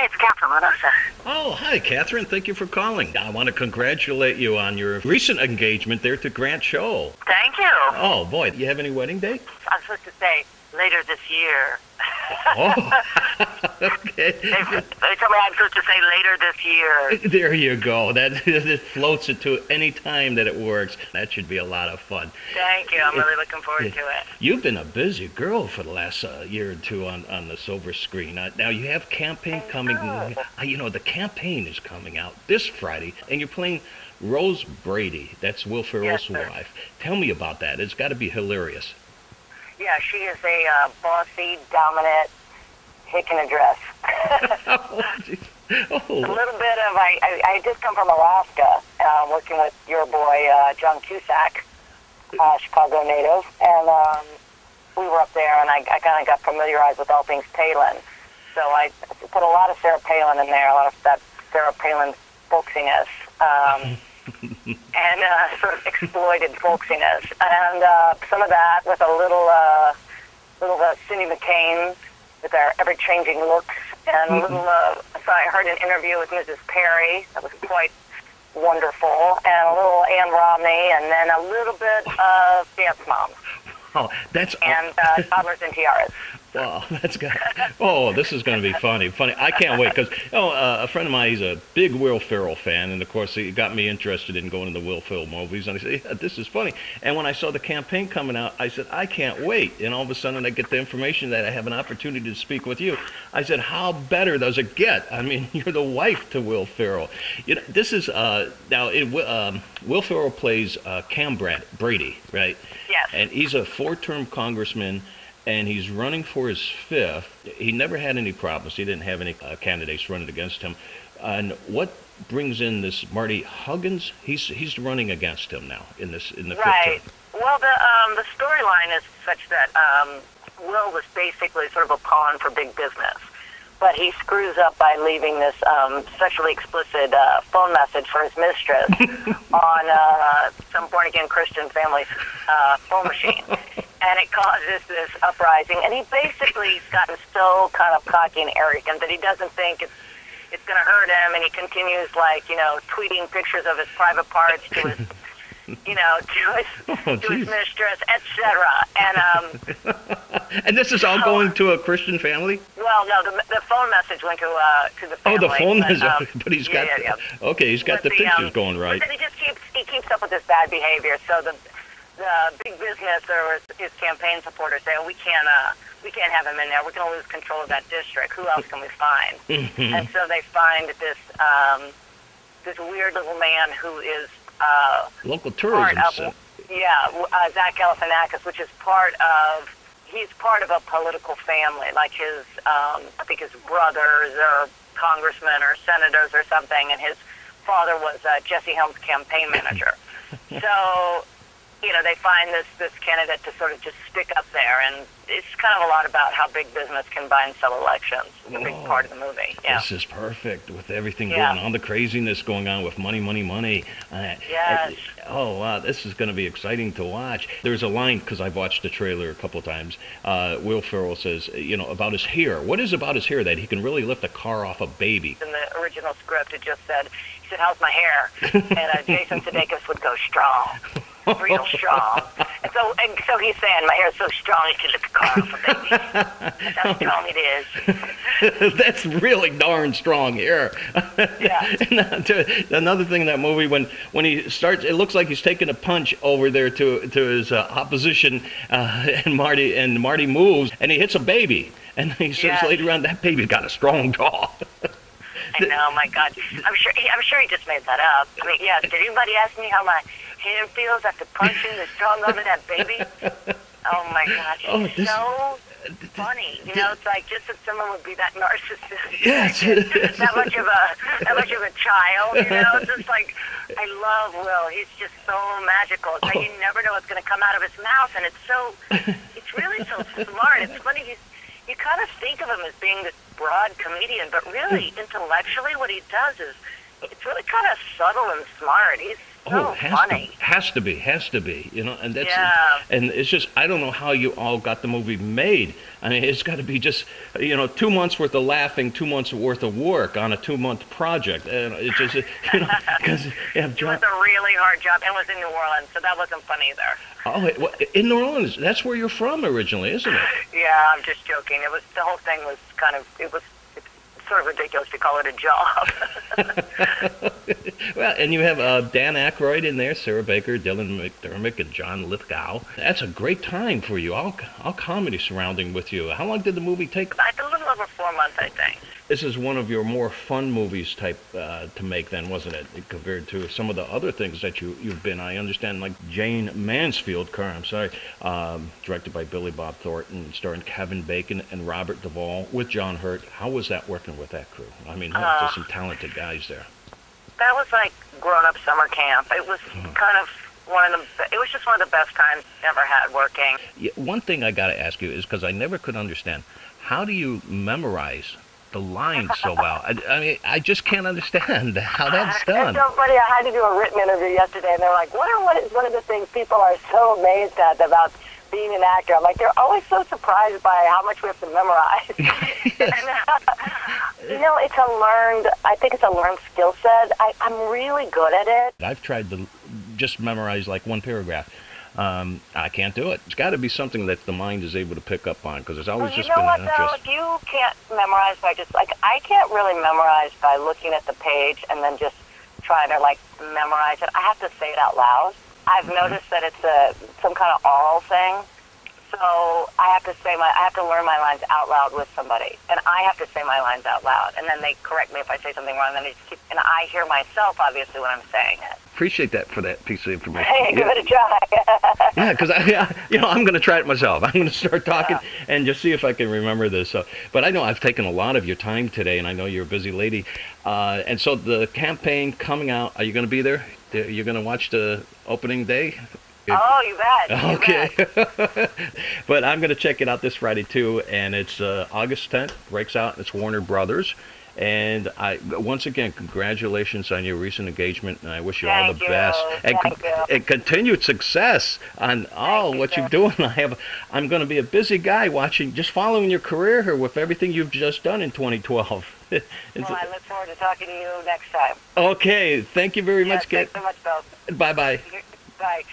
Hi, it's Katherine, Lanasa. Oh, hi, Katherine. Thank you for calling. I want to congratulate you on your recent engagement there to Grant Show. Thank you. Oh, boy. You have any wedding date? I'm supposed to say later this year. Oh, okay. They told me I'm supposed to say later this year. There you go. That floats it to any time that it works. That should be a lot of fun. Thank you. I'm really looking forward to it. You've been a busy girl for the last year or two on the silver screen. Now you have campaign coming. The campaign is coming out this Friday, and you're playing Rose Brady. That's Will Ferrell's wife. Tell me about that. It's got to be hilarious. Yeah, she is a bossy, dominant hick in a dress. A little bit of, I just come from Alaska, working with your boy, John Cusack, Chicago native, and we were up there, and I kind of got familiarized with all things Palin. So I put a lot of Sarah Palin in there, a lot of that Sarah Palin folksiness. And sort of exploited folksiness, and some of that with a little Cindy McCain with her ever-changing looks, and a little. So I heard an interview with Mrs. Perry that was quite wonderful, and a little Ann Romney, and then a little bit of Dance Moms. Oh, that's and toddlers and tiaras. Wow, that's good. Oh, this is going to be funny. I can't wait because a friend of mine, he's a big Will Ferrell fan, and of course he got me interested in going to the Will Ferrell movies. And I said, yeah, this is funny. And when I saw the campaign coming out, I said, I can't wait. And all of a sudden, I get the information that I have an opportunity to speak with you. I said, how better does it get? I mean, you're the wife to Will Ferrell. You know, this is Will Ferrell plays Cam Brady, right? Yes. And he's a 4-term congressman. And he's running for his 5th. He never had any problems. He didn't have any candidates running against him. And what brings in this Marty Huggins? He's running against him now in the 5th right. term. Well, the storyline is such that Will was basically sort of a pawn for big business, but he screws up by leaving this sexually explicit phone message for his mistress on some born-again Christian family's phone machine. And it causes this uprising. And he basically's gotten so kind of cocky and arrogant that he doesn't think it's going to hurt him. And he continues, tweeting pictures of his private parts to his, to his mistress, etc. And and this is all going to a Christian family? Well, no, the phone message went to the family. Oh, the phone message. But he's got okay. He's got the pictures going right. But then he keeps up with this bad behavior. So the big business or his campaign supporters say, "Oh, we can't have him in there. We're going to lose control of that district. Who else can we find?" And so they find this weird little man who is local tourism. Zach Galifianakis, which is he's part of a political family, like his I think his brothers are congressmen or senators or something, and his father was Jesse Helms' campaign manager. So. They find this candidate to sort of just stick up there, and it's kind of a lot about how big business can buy and sell elections. It's a big part of the movie. Yeah. This is perfect with everything going on, the craziness going on with money. Yes. Oh, wow, this is going to be exciting to watch. There's a line, because I've watched the trailer a couple times, Will Ferrell says, about his hair. What is about his hair that he can really lift a car off a baby? In the original script, it just said, how's my hair? And Jason Sudeikis would go, strong. Real strong. And so he's saying, my hair's so strong it can lift a car off a baby. That's how strong it is. That's really darn strong hair. Yeah. And another thing in that movie, when he starts, it looks like he's taking a punch over there to his opposition, and Marty moves, and he hits a baby. And he says later on, that baby's got a strong jaw. I know, my God. I'm sure he just made that up. I mean, did anybody ask me how my hair feels after punching the strong arm of that baby? Oh, my gosh. It's so funny. It's like just that someone would be that narcissistic. Yes. that much of a child, It's just like, I love Will. He's just so magical. It's like you never know what's going to come out of his mouth, and it's really so smart. It's funny, you kind of think of him as being this broad comedian, but really, intellectually, what he does is, it's really kind of subtle and smart. Oh, so funny. has to be, you know, and that's, Yeah. and it's just, I don't know how you all got the movie made. I mean, it's got to be just, you know, 2 months worth of laughing, 2 months worth of work on a 2-month project, and it's just, you know, because It was a really hard job, and was in New Orleans, so that wasn't funny either. in New Orleans, that's where you're from originally, isn't it? Yeah, I'm just joking. It was, the whole thing was kind of, it's sort of ridiculous to call it a job. Well, and you have Dan Aykroyd in there, Sarah Baker, Dylan McDermott, and John Lithgow. That's a great time for you, all comedy surrounding with you. How long did the movie take? A little over 4 months, I think. This is one of your more fun movies type to make then, wasn't it? Compared to some of the other things that you've been, I understand, like Jane Mansfield, directed by Billy Bob Thornton, starring Kevin Bacon and Robert Duvall with John Hurt. How was that working with that crew? I mean, there's some talented guys there. That was like grown-up summer camp. It was kind of it was just one of the best times I ever had working. Yeah, one thing I got to ask you is, because I never could understand, how do you memorize the lines so well? I mean, I just can't understand how that's done. It's so funny. I had to do a written interview yesterday, and they're like, what is one of the things people are so amazed at about being an actor? I'm like, they're always so surprised by how much we have to memorize. And, you know, I think it's a learned skill set. I'm really good at it. I've tried to just memorize like one paragraph. I can't do it. It's got to be something that the mind is able to pick up on, because it's always just been an interest. Though? If you can't memorize by just, like, I can't really memorize by looking at the page and then just trying to, like, memorize it. I have to say it out loud. I've noticed that it's some kind of oral thing. So I have to learn my lines out loud with somebody, and I have to say my lines out loud, and then they correct me if I say something wrong, and I hear myself, obviously, when I'm saying it. Appreciate that for that piece of information. Hey, give it a try. Yeah, because I'm going to try it myself. I'm going to start talking and just see if I can remember this. So, but I know I've taken a lot of your time today, and I know you're a busy lady. And so the campaign coming out, are you going to be there? You're going to watch the opening day? Oh, you bet. Okay. But I'm going to check it out this Friday, too. And it's August 10th. Breaks out. It's Warner Brothers. And once again, congratulations on your recent engagement, and I wish you all the best. And continued success on all what you're doing. I'm going to be a busy guy just following your career here with everything you've just done in 2012. Well, I look forward to talking to you next time. Okay. Thank you very much, Kit. Thanks so much, Bill. Bye-bye. Bye.